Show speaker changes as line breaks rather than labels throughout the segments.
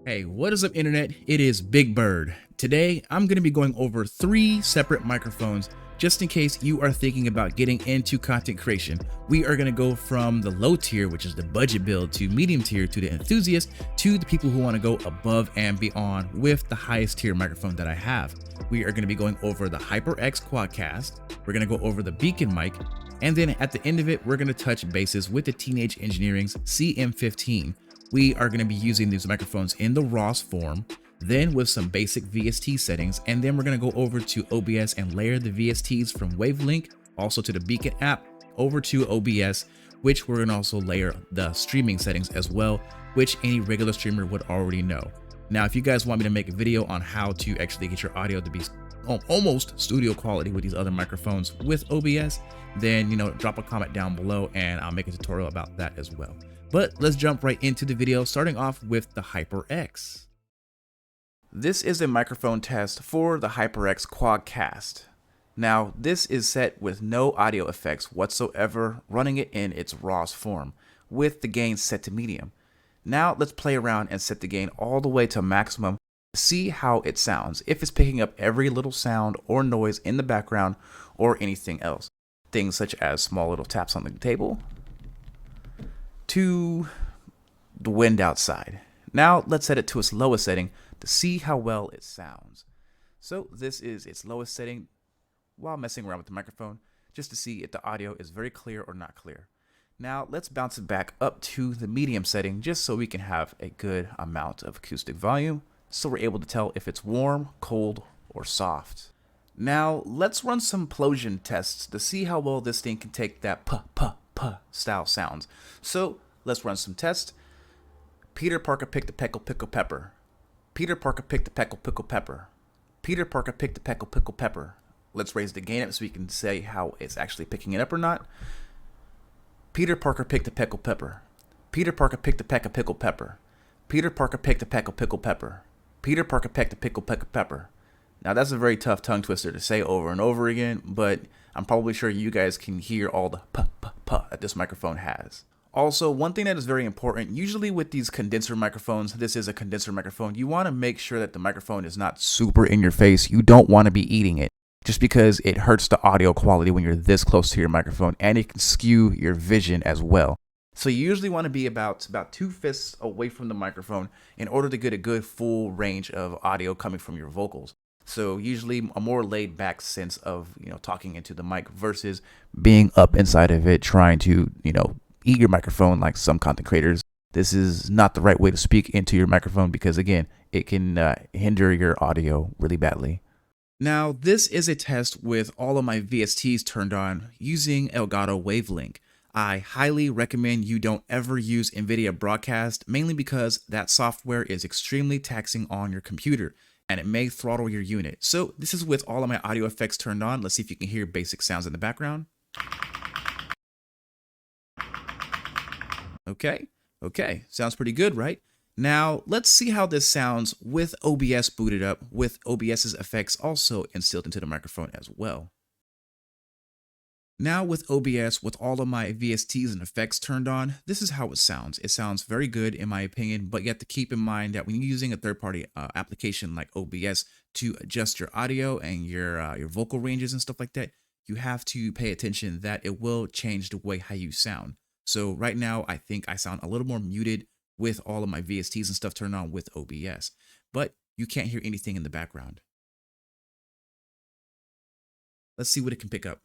Hey, what is up, internet? It is Big Bird. Today, I'm going to be going over 3 separate microphones just in case you are thinking about getting into content creation. We are going to go from the low tier, which is the budget build, to medium tier, to the enthusiast, to the people who want to go above and beyond with the highest tier microphone that I have. We are going to be going over the HyperX Quadcast. We're going to go over the Beacn Mic. And then at the end of it, we're going to touch bases with the Teenage Engineering's CM-15. We are going to be using these microphones in the raw form, then with some basic VST settings, and then we're going to go over to OBS and layer the VSTs from Wavelink, also to the Beacn app, over to OBS, which we're going to also layer the streaming settings as well, which any regular streamer would already know. Now, if you guys want me to make a video on how to actually get your audio to be almost studio quality with these other microphones with OBS, then drop a comment down below and I'll make a tutorial about that as well. But let's jump right into the video, starting off with the HyperX. This is a microphone test for the HyperX Quadcast. Now, this is set with no audio effects whatsoever, running it in its raw form, with the gain set to medium. Now, let's play around and set the gain all the way to maximum to see how it sounds, if it's picking up every little sound or noise in the background or anything else. Things such as small little taps on the table, to the wind outside. Now let's set it to its lowest setting to see how well it sounds. So this is its lowest setting while messing around with the microphone, just to see if the audio is very clear or not clear. Now let's bounce it back up to the medium setting just so we can have a good amount of acoustic volume, so we're able to tell if it's warm, cold, or soft. Now let's run some plosion tests to see how well this thing can take that puh style sounds. So let's run some tests. Peter Parker picked a pickle pepper. Peter Parker picked a pickle pepper. Peter Parker picked a pickle pepper. Let's raise the gain up so we can say how it's actually picking it up or not. Peter Parker picked a pickle pepper. Peter Parker picked a pickle pepper. Peter Parker picked a pickle pepper. Peter Parker picked a pickle pepper. Now that's a very tough tongue twister to say over and over again, but I'm probably sure you guys can hear all the puh that this microphone has. Also, one thing that is very important, usually with these condenser microphones, this is a condenser microphone, you want to make sure that the microphone is not super in your face. You don't want to be eating it, just because it hurts the audio quality when you're this close to your microphone, and it can skew your vision as well. So you usually want to be about 2 fists away from the microphone in order to get a good full range of audio coming from your vocals. So usually a more laid back sense of, talking into the mic versus being up inside of it, trying to, eat your microphone like some content creators. This is not the right way to speak into your microphone because, again, it can hinder your audio really badly. Now, this is a test with all of my VSTs turned on using Elgato Wavelink. I highly recommend you don't ever use NVIDIA Broadcast, mainly because that software is extremely taxing on your computer, and it may throttle your unit. So this is with all of my audio effects turned on. Let's see if you can hear basic sounds in the background. Okay, sounds pretty good, right? Now let's see how this sounds with OBS booted up, with OBS's effects also instilled into the microphone as well. Now with OBS, with all of my VSTs and effects turned on, this is how it sounds. It sounds very good in my opinion, but you have to keep in mind that when you're using a third-party application like OBS to adjust your audio and your vocal ranges and stuff like that, you have to pay attention that it will change the way how you sound. So right now, I think I sound a little more muted with all of my VSTs and stuff turned on with OBS, but you can't hear anything in the background. Let's see what it can pick up.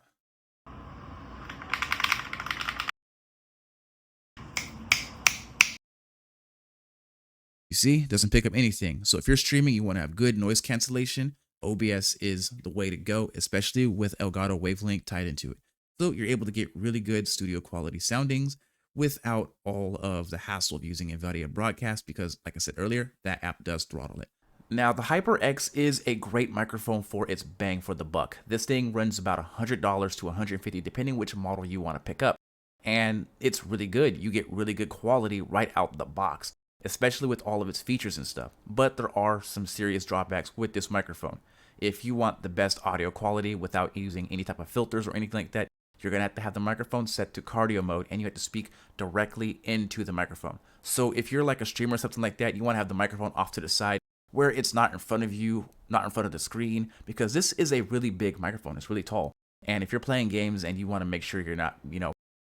You see, it doesn't pick up anything. So if you're streaming, you want to have good noise cancellation, OBS is the way to go, especially with Elgato Wavelink tied into it. So you're able to get really good studio quality soundings without all of the hassle of using NVIDIA Broadcast because, like I said earlier, that app does throttle it. Now, the HyperX is a great microphone for its bang for the buck. This thing runs about $100 to $150 depending which model you want to pick up. And it's really good. You get really good quality right out the box, especially with all of its features and stuff. But there are some serious drawbacks with this microphone. If you want the best audio quality without using any type of filters or anything like that, you're going to have the microphone set to cardio mode, and you have to speak directly into the microphone. So if you're like a streamer or something like that, you want to have the microphone off to the side where it's not in front of you, not in front of the screen, because this is a really big microphone. It's really tall. And if you're playing games and you want to make sure you're not,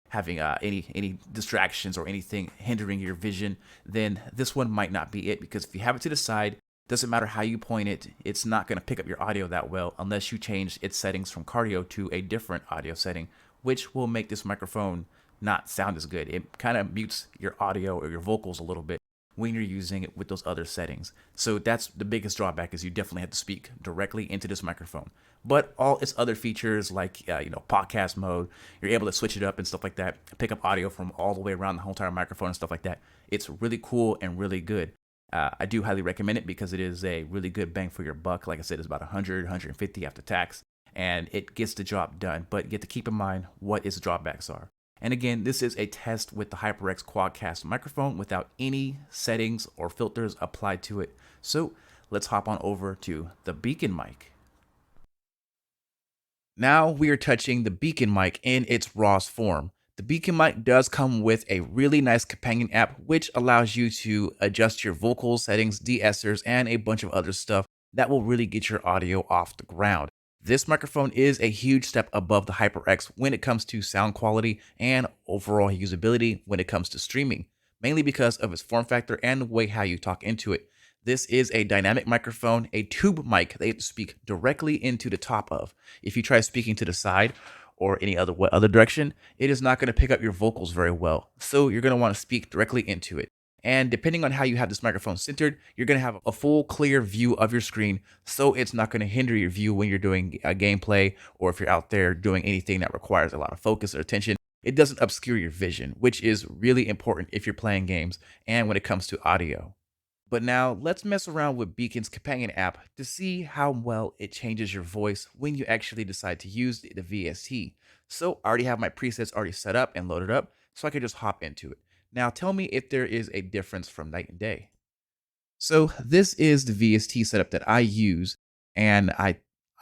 having any distractions or anything hindering your vision, then this one might not be it, because if you have it to the side, doesn't matter how you point it, it's not going to pick up your audio that well unless you change its settings from cardio to a different audio setting, which will make this microphone not sound as good. It kind of mutes your audio or your vocals a little bit when you're using it with those other settings. So that's the biggest drawback, is you definitely have to speak directly into this microphone. But all its other features like podcast mode, you're able to switch it up and stuff like that, pick up audio from all the way around the whole entire microphone and stuff like that. It's really cool and really good. I do highly recommend it because it is a really good bang for your buck. Like I said, it's about 100, 150 after tax, and it gets the job done. But you have to keep in mind what its drawbacks are. And again, this is a test with the HyperX Quadcast microphone without any settings or filters applied to it. So let's hop on over to the Beacn Mic. Now we are touching the Beacn Mic in its rawest form. The Beacn Mic does come with a really nice companion app, which allows you to adjust your vocal settings, de-essers, and a bunch of other stuff that will really get your audio off the ground. This microphone is a huge step above the HyperX when it comes to sound quality and overall usability when it comes to streaming, mainly because of its form factor and the way how you talk into it. This is a dynamic microphone, a tube mic that you have to speak directly into the top of. If you try speaking to the side or any other direction, it is not going to pick up your vocals very well. So you're going to want to speak directly into it. And depending on how you have this microphone centered, you're going to have a full clear view of your screen, so it's not going to hinder your view when you're doing a gameplay or if you're out there doing anything that requires a lot of focus or attention. It doesn't obscure your vision, which is really important if you're playing games and when it comes to audio. But now let's mess around with Beacn's companion app to see how well it changes your voice when you actually decide to use the VST. So I already have my presets already set up and loaded up, so I can just hop into it. Now tell me if there is a difference from night and day. So this is the VST setup that I use, and I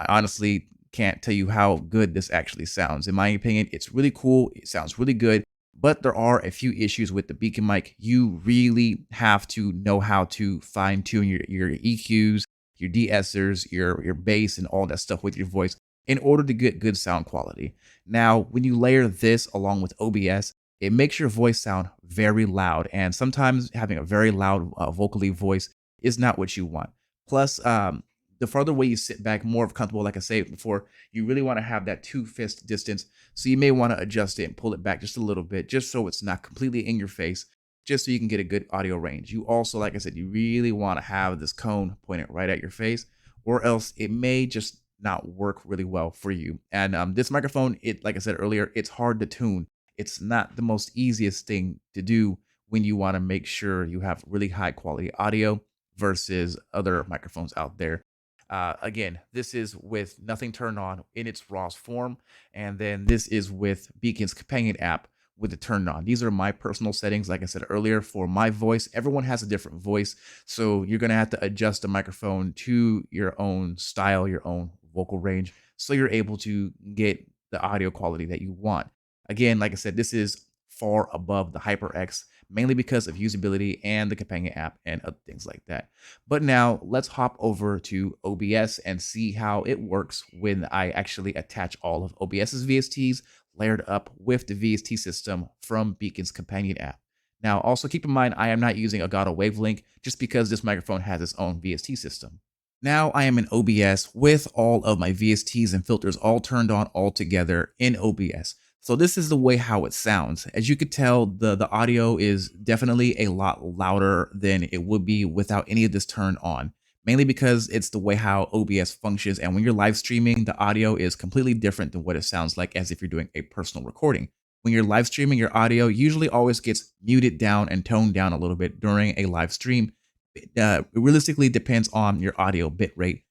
honestly can't tell you how good this actually sounds. In my opinion, it's really cool. It sounds really good, but there are a few issues with the Beacn Mic. You really have to know how to fine tune your EQs, your de-essers, your bass, and all that stuff with your voice in order to get good sound quality. Now, when you layer this along with OBS, it makes your voice sound very loud, and sometimes having a very loud vocally voice is not what you want. Plus, the farther away you sit back, more comfortable, like I said before, you really want to have that 2-fist distance, so you may want to adjust it and pull it back just a little bit, just so it's not completely in your face, just so you can get a good audio range. You also, like I said, you really want to have this cone pointed right at your face, or else it may just not work really well for you. And this microphone, like I said earlier, it's hard to tune. It's not the most easiest thing to do when you want to make sure you have really high quality audio versus other microphones out there. Again, this is with nothing turned on in its rawest form, and then this is with Beacn's companion app with it turned on. These are my personal settings, like I said earlier, for my voice. Everyone has a different voice, so you're going to have to adjust the microphone to your own style, your own vocal range, so you're able to get the audio quality that you want. Again, like I said, this is far above the HyperX, mainly because of usability and the companion app and other things like that. But now let's hop over to OBS and see how it works when I actually attach all of OBS's VSTs layered up with the VST system from Beacn's companion app. Now, also keep in mind, I am not using Elgato Wavelink just because this microphone has its own VST system. Now I am in OBS with all of my VSTs and filters all turned on all together in OBS. So this is the way how it sounds. As you could tell, the audio is definitely a lot louder than it would be without any of this turned on, mainly because it's the way how OBS functions. And when you're live streaming, the audio is completely different than what it sounds like as if you're doing a personal recording. When you're live streaming, your audio usually always gets muted down and toned down a little bit during a live stream. It realistically depends on your audio bit rate.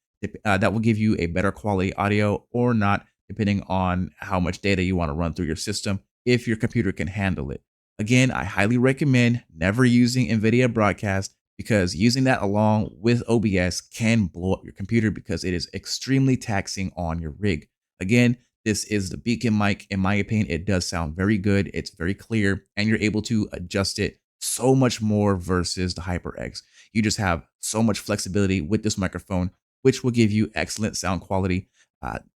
That will give you a better quality audio or not, depending on how much data you want to run through your system, if your computer can handle it. Again, I highly recommend never using NVIDIA Broadcast, because using that along with OBS can blow up your computer because it is extremely taxing on your rig. Again, This is the Beacn mic. In my opinion, it does sound very good. It's very clear, and you're able to adjust it so much more versus the HyperX. You just have so much flexibility with this microphone, which will give you excellent sound quality,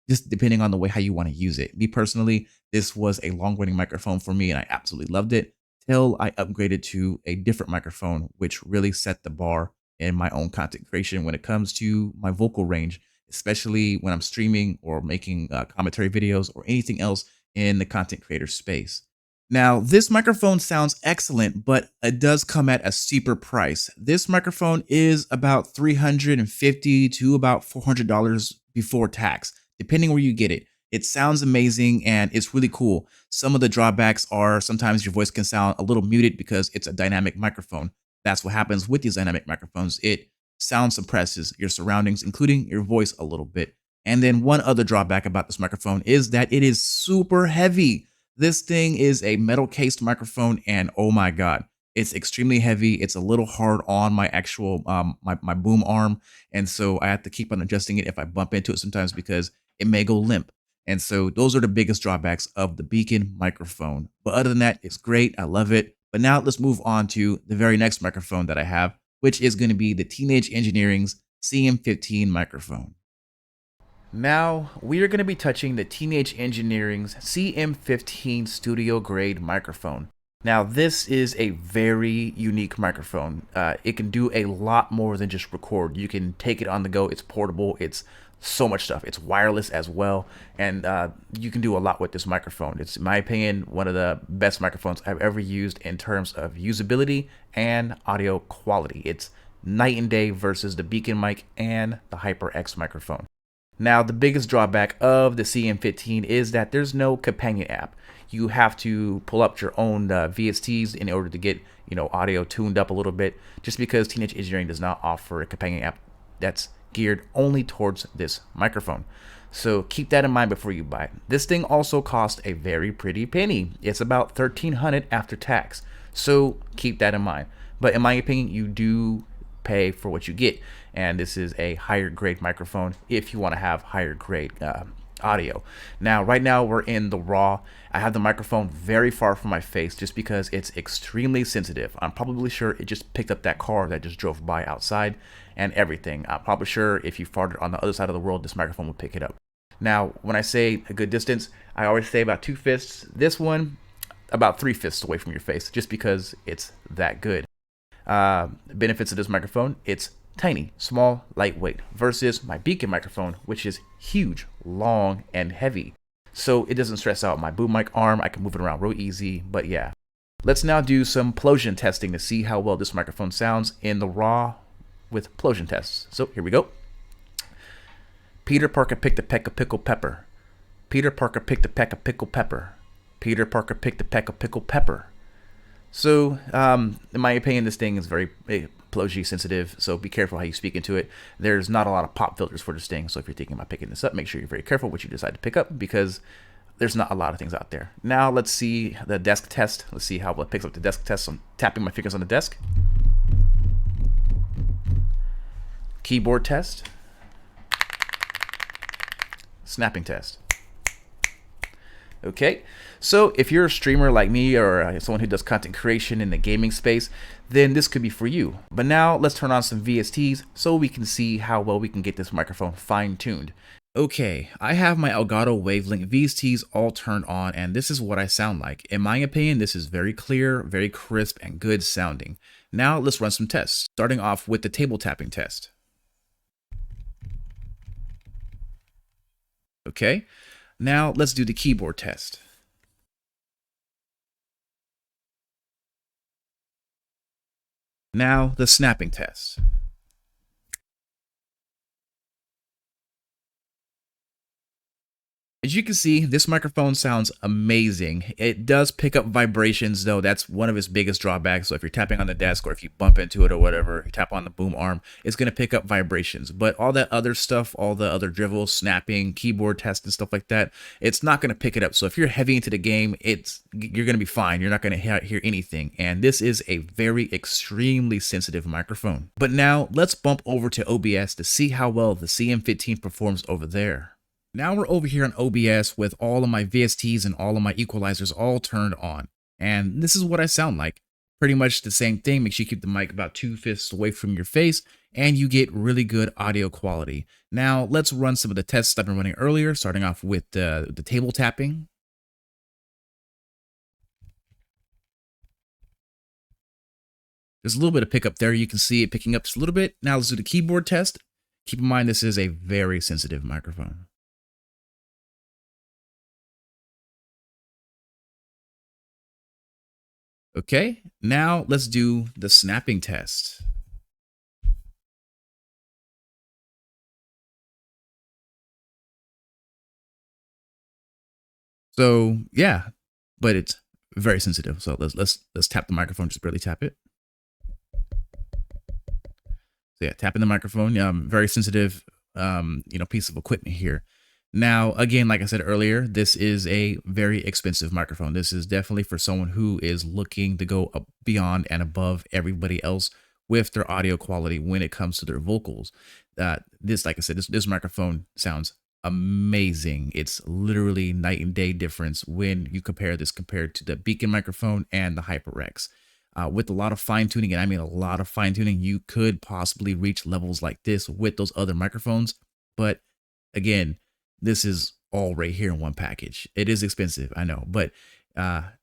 just depending on the way how you want to use it. Me personally, this was a long-running microphone for me, and I absolutely loved it till I upgraded to a different microphone, which really set the bar in my own content creation when it comes to my vocal range, especially when I'm streaming or making commentary videos or anything else in the content creator space. Now, this microphone sounds excellent, but it does come at a steeper price. This microphone is about $350 to about $400 before tax, depending where you get it. It sounds amazing and it's really cool. Some of the drawbacks are sometimes your voice can sound a little muted because it's a dynamic microphone. That's what happens with these dynamic microphones. It sound suppresses your surroundings, including your voice a little bit. And then one other drawback about this microphone is that it is super heavy. This thing is a metal cased microphone, and oh my God, it's extremely heavy. It's a little hard on my actual my boom arm, and so I have to keep on adjusting it if I bump into it sometimes because it may go limp. And so those are the biggest drawbacks of the Beacn microphone. But other than that, it's great. I love it. But now let's move on to the very next microphone that I have, which is going to be the Teenage Engineering's CM-15 microphone. Now, we are going to be touching the Teenage Engineering's CM-15 studio grade microphone. Now, this is a very unique microphone. It can do a lot more than just record. You can take it on the go. It's portable. It's so much stuff. It's wireless as well, and you can do a lot with this microphone. It's, in my opinion, one of the best microphones I've ever used in terms of usability and audio quality. It's night and day versus the Beacn mic and the HyperX microphone. Now, the biggest drawback of the CM-15 is that there's no companion app. You have to pull up your own VSTs in order to get, audio tuned up a little bit, just because Teenage Engineering does not offer a companion app that's geared only towards this microphone. So keep that in mind before you buy it. This thing also costs a very pretty penny. It's about $1,300 after tax. So keep that in mind. But in my opinion, you do pay for what you get, and this is a higher grade microphone if you want to have higher grade audio. Now, right now we're in the raw. I have the microphone very far from my face just because it's extremely sensitive. I'm probably sure it just picked up that car that just drove by outside and everything. I'm probably sure if you farted on the other side of the world, this microphone would pick it up. Now, when I say a good distance, I always say about 2 fists. This one, about 3 fists away from your face, just because it's that good. Benefits of this microphone: it's tiny, small, lightweight, versus my Beacn microphone, which is huge, long, and heavy. So it doesn't stress out my boom mic arm. I can move it around real easy. But yeah, let's now do some plosion testing to see how well this microphone sounds in the raw with plosion tests. So here we go. Peter Parker picked a peck of pickled pepper. Peter Parker picked a peck of pickled pepper. Peter Parker picked a peck of pickled pepper. So, in my opinion, this thing is very plogy sensitive, so be careful how you speak into it. There's not a lot of pop filters for this thing, so if you're thinking about picking this up, make sure you're very careful what you decide to pick up, because there's not a lot of things out there. Now, let's see the desk test. Let's see how well it picks up the desk test. So I'm tapping my fingers on the desk. Keyboard test. Snapping test. Okay, so if you're a streamer like me or someone who does content creation in the gaming space, then this could be for you. But now let's turn on some VSTs so we can see how well we can get this microphone fine-tuned. Okay, I have my Elgato wavelength VSTs all turned on, and this is what I sound like. In my opinion, this is very clear, very crisp, and good sounding. Now let's run some tests, starting off with the table tapping test. Okay. Now let's do the keyboard test. Now the snapping test. As you can see, this microphone sounds amazing. It does pick up vibrations, though. That's one of its biggest drawbacks. So if you're tapping on the desk or if you bump into it or whatever, you tap on the boom arm, it's going to pick up vibrations. But all that other stuff, all the other dribbles, snapping, keyboard test and stuff like that, it's not going to pick it up. So if you're heavy into the game, you're going to be fine. You're not going to hear anything. And this is a very extremely sensitive microphone. But now let's bump over to OBS to see how well the CM-15 performs over there. Now we're over here on OBS with all of my VSTs and all of my equalizers all turned on. And this is what I sound like. Pretty much the same thing. Make sure you keep the mic about 2/5 away from your face and you get really good audio quality. Now let's run some of the tests I've been running earlier, starting off with the table tapping. There's a little bit of pickup there. You can see it picking up just a little bit. Now let's do the keyboard test. Keep in mind, this is a very sensitive microphone. Okay, now let's do the snapping test. So yeah, but it's very sensitive. So let's tap the microphone, just barely tap it. So yeah, tapping the microphone, very sensitive, piece of equipment here. Now, again, like I said earlier, this is a very expensive microphone. This is definitely for someone who is looking to go up beyond and above everybody else with their audio quality when it comes to their vocals. Like I said, this microphone sounds amazing. It's literally night and day difference when you compare this compared to the Beacn microphone and the HyperX. With a lot of fine tuning, and I mean a lot of fine tuning, you could possibly reach levels like this with those other microphones. But again, this is all right here in one package. It is expensive, I know, but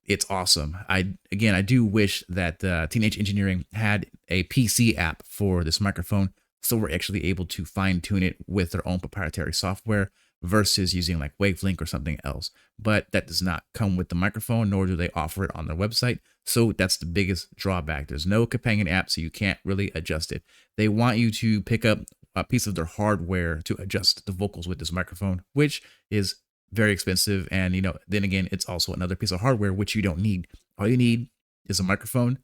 it's awesome. I do wish that Teenage Engineering had a PC app for this microphone, so we're actually able to fine tune it with their own proprietary software versus using like Wavelink or something else. But that does not come with the microphone, nor do they offer it on their website. So that's the biggest drawback. There's no companion app, so you can't really adjust it. They want you to pick up a piece of their hardware to adjust the vocals with this microphone, which is very expensive. And, then again, it's also another piece of hardware, which you don't need. All you need is a microphone,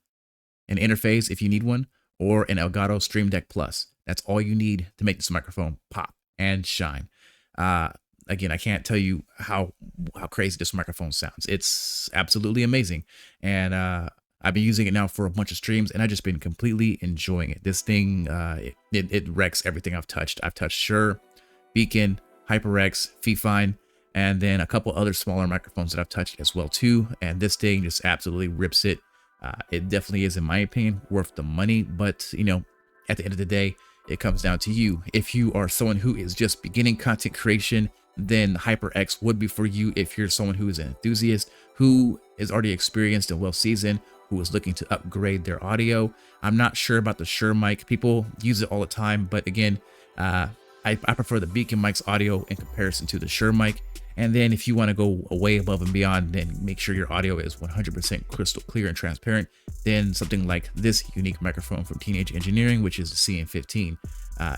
an interface if you need one, or an Elgato Stream Deck Plus. That's all you need to make this microphone pop and shine. Again, I can't tell you how crazy this microphone sounds. It's absolutely amazing. And I've been using it now for a bunch of streams, and I've just been completely enjoying it. This thing, it wrecks everything I've touched. I've touched Shure, Beacn, HyperX, Fifine, and then a couple other smaller microphones that I've touched as well too. And this thing just absolutely rips it. It definitely is, in my opinion, worth the money. But, at the end of the day, it comes down to you. If you are someone who is just beginning content creation, then HyperX would be for you. If you're someone who is an enthusiast, who is already experienced and well seasoned, who is looking to upgrade their audio. I'm not sure about the Shure mic. People use it all the time, but again, I prefer the Beacn Mic's audio in comparison to the Shure mic. And then if you want to go way above and beyond, then make sure your audio is 100% crystal clear and transparent, then something like this unique microphone from Teenage Engineering, which is the CM-15.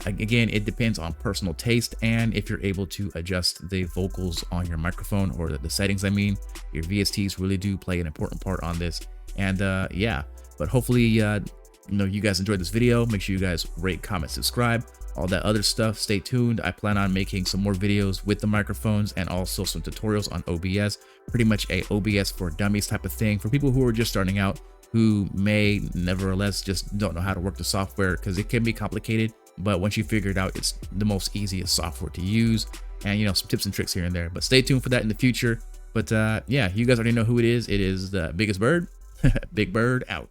Again, it depends on personal taste and if you're able to adjust the vocals on your microphone, or the settings. I mean, your VSTs really do play an important part on this. And yeah, but hopefully, you guys enjoyed this video. Make sure you guys rate, comment, subscribe, all that other stuff. Stay tuned. I plan on making some more videos with the microphones and also some tutorials on OBS, pretty much a OBS for dummies type of thing for people who are just starting out, who may nevertheless just don't know how to work the software, because it can be complicated. But once you figure it out, it's the most easiest software to use, and some tips and tricks here and there. But stay tuned for that in the future. But yeah, you guys already know who it is. It is the biggest bird. Big Bird out.